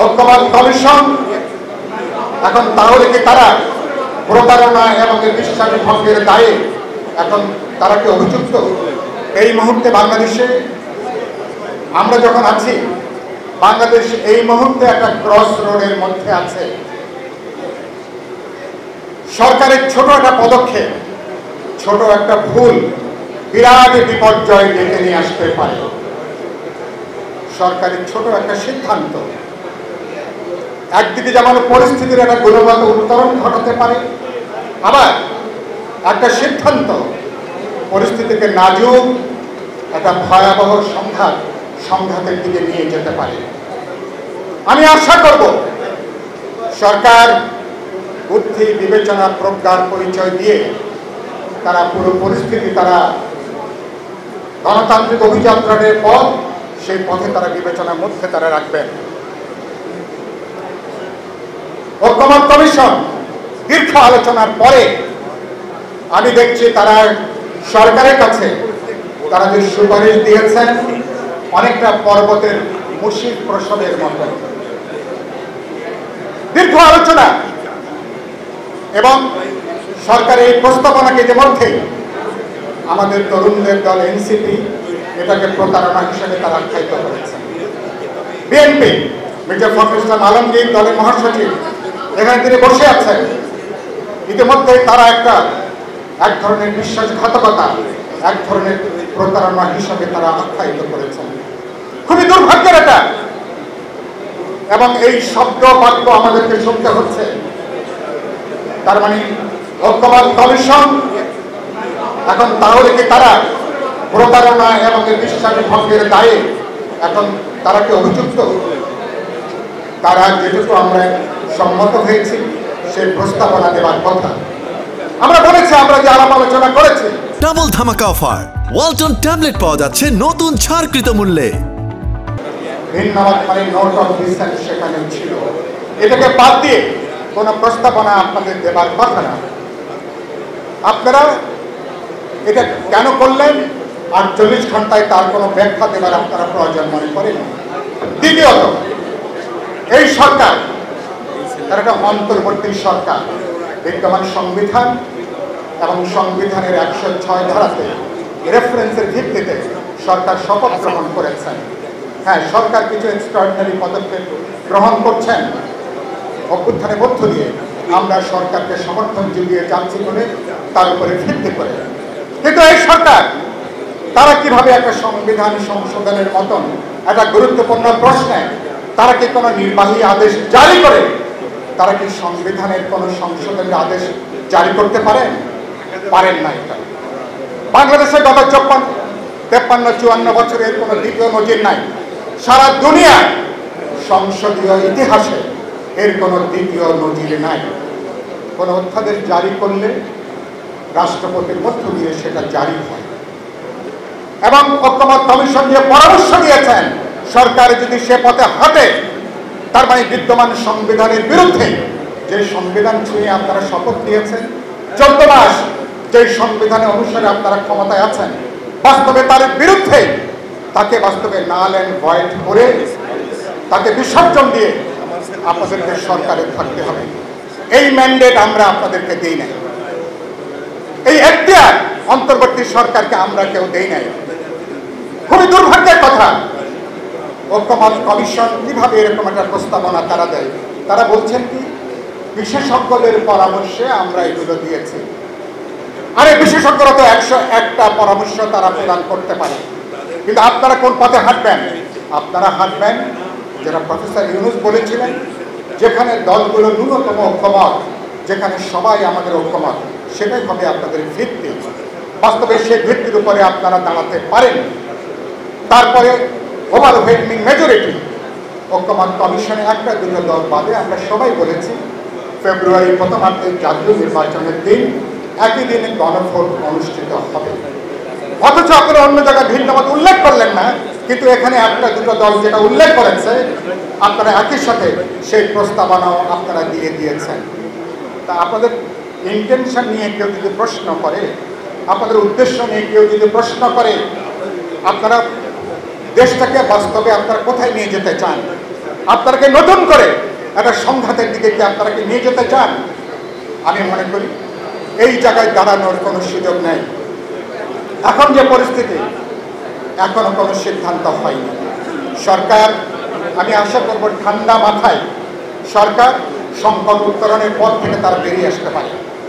ঐক্যমত্য কমিশন এখন তাহলে কি তারা প্রতারণা এবং বিশ্বাস ভঙ্গের দায়ে এখন তারা কি অভিযুক্ত? এই মুহূর্তে বাংলাদেশে আমরা যখন আছি, বাংলাদেশ এই মুহূর্তে একটা ক্রস রোডের মধ্যে আছে। সরকারের ছোট একটা পদক্ষেপ, ছোট একটা ভুল বিরাট বিপর্যয় ডেকে নিয়ে আসতে পারে। সরকারের ছোট একটা সিদ্ধান্ত একদিকে যেমন পরিস্থিতির একটা গুণগত উত্তরণ ঘটাতে পারে, আবার একটা সিদ্ধান্ত পরিস্থিতিকে নাজুক একটা ভয়াবহ সংঘাতের দিকে নিয়ে যেতে পারে। আমি আশা করব সরকার বুদ্ধি, বিবেচনা, প্রজ্ঞার পরিচয় দিয়ে তারা পুরো পরিস্থিতি, তারা গণতান্ত্রিক অভিযাত্রার পথ, সেই পথে তারা বিবেচনার মধ্যে তারা রাখবেন। ঐক্যমত্য কমিশন দীর্ঘ আলোচনার পরে আমি দেখছি তারা সরকারের কাছে তারা যে সুপারিশ দিয়েছেন অনেকটা পর্বতের মুশিক প্রসবের মতো। দীর্ঘ আলোচনা এবং সরকারের এই প্রস্তাবনাকে ইতিমধ্যে আমাদের তরুণদের দল এনসিপি এটাকে প্রতারণা হিসেবে তারা আখ্যায়িত করেছে। বিএনপি মির্জা ফখরুল ইসলাম আলমগীর দলের মহাসচিব এখানে তিনি বসে আছেন, ইতিমধ্যে তারা এক ধরনের বিশ্বাসঘাতকতা, এক ধরনের প্রতারণা হিসাবে তারা আখ্যায়িত করেছেন। খুবই দুর্ভাগ্যের এটা, এবং এই শব্দ বাক্য আমাদেরকে শুনতে হচ্ছে। তার মানে ঐক্যমত্য কমিশন এখন তাহলে কি তারা প্রতারণা এবং বিশ্বাস ভঙ্গের দায়ে এখন তারা কি অভিযুক্ত? তারা যেটুকু আমরা সম্মত হয়েছি সেই প্রস্তাবনা দেওয়ার কথা আমরা বলেছি, আমরা যে আলাপ আলোচনা করেছি। ডাবল ধামাকা অফার, ওয়ালটন ট্যাবলেট পাওয়া যাচ্ছে নতুন ছাড়কৃত মূল্যে। ভিন্নমত মানে নোট অফ ডিসেন্ট সেখানে ছিল, এটাকে বাদ দিয়ে কোন প্রস্তাবনা আপনাদের দেবার কথা না। আপনারা এটা কেন করলেন 48 ঘন্টায় তার কোনো ব্যাখ্যা দেবার আপনারা প্রয়োজন মনে করেন। দ্বিতীয়ত, এই সরকার তার একটা অন্তর্বর্তী সরকার, বিদ্যমান সংবিধান এবং সংবিধানের 106 ধারাতে রেফারেন্সের ভিত্তিতে সরকার শপথ গ্রহণ করেছেন। হ্যাঁ, সরকার কিছু এক্সট্রাঅর্ডিনারি পদক্ষেপ গ্রহণ করছেন, অভ্যুত্থানের মধ্য দিয়ে আমরা সরকারকে সমর্থন জুগিয়ে যাচ্ছি বলে তার উপরে ভিত্তি করে। কিন্তু এই সরকার তারা কিভাবে একটা সংবিধান সংশোধনের মতন একটা গুরুত্বপূর্ণ প্রশ্নে তারা কি কোনো নির্বাহী আদেশ জারি করে, তারা কি সংবিধানের কোনো সংশোধনের আদেশ জারি করতে পারেন না। এটা বাংলাদেশে গত 53-54 বছরের কোনো দ্বিতীয় নজির নাই। সারা দুনিয়ায় সংসদীয় ইতিহাসে এর কোনো দ্বিতীয় নজির নাই। কোনো অধ্যাদেশ জারি করলে রাষ্ট্রপতির মধ্য দিয়ে সেটা জারি হয়, এবং ঐক্যমত্য কমিশন যে পরামর্শ দিয়েছেন সরকার যদি সে পথে হাঁটে, তার মানে বিদ্যমান সংবিধানের বিরুদ্ধে, যে সংবিধান ছুঁয়ে আপনারা শপথ নিয়েছেন 14 মাস, যে সংবিধানের অনুসারে আপনারা ক্ষমতায় আছেন, বাস্তবে তার বিরুদ্ধে তাকে বাস্তবে নাল এন্ড ভয়েড করে তাকে বিসর্জন দিয়ে আপনাদেরকে সরকারে থাকতে হবে। এই ম্যান্ডেট আমরা আপনাদেরকে দেই নাই, এই এখতিয়ার অন্তর্বর্তী সরকারকে আমরা কেউ দেই নাই। খুবই দুর্ভাগ্যের কথা, ঐক্যমত্য কমিশন কিভাবে এরকম একটা প্রস্তাবনা তারা দেয়। তারা বলছেন কি বিশেষজ্ঞদের পরামর্শে আমরা এগুলো দিয়েছি। আরে বিশেষজ্ঞরা তো 101টা পরামর্শ তারা প্রদান করতে পারে, কিন্তু আপনারা কোন পথে হাঁটবেন? আপনারা হাঁটবেন যেটা প্রফেসর ইউনুস বলেছিলেন, যেখানে দলগুলো ন্যূনতম ঐক্যমত, যেখানে সবাই আমাদের ঐক্যমত, সেটাই হবে আপনাদের ভিত্তি। বাস্তবে সেই ভিত্তির উপরে আপনারা দাঁড়াতে পারেন। তারপরে ওভারওয়েলমিং মেজরিটি ঐক্যমত্য কমিশনে 1-2 দল বাদে আমরা সবাই বলেছি ফেব্রুয়ারি প্রথমার্ধে জাতীয় নির্বাচনের দিন একই দিনে গণভোট অনুষ্ঠিত হবে। অথচ আপনারা অন্য জায়গায় ভিন্ন মত উল্লেখ করলেন না, কিন্তু এখানে 1-2 দল যেটা উল্লেখ করেছে আপনারা একই সাথে সেই প্রস্তাবনাও আপনারা দিয়ে দিয়েছেন। তা আপনাদের ইন্টেনশন নিয়ে কেউ যদি প্রশ্ন করে, আপনাদের উদ্দেশ্য নিয়ে কেউ যদি প্রশ্ন করে, আপনারা দেশটাকে বাস্তবে আপনারা কোথায় নিয়ে যেতে চান, আপনারাকে নতুন করে একটা সংঘাতের দিকে কি আপনারা কি নিয়ে যেতে চান? আমি মনে করি এই জায়গায় দাঁড়ানোর কোনো সুযোগ নেই। এখন যে পরিস্থিতি, এখনো কোনো সিদ্ধান্ত হয়নি। সরকার, আমি আশা করব ঠান্ডা মাথায় সরকার সংকট উত্তরণের পথ থেকে তারা বেরিয়ে আসতে পারে।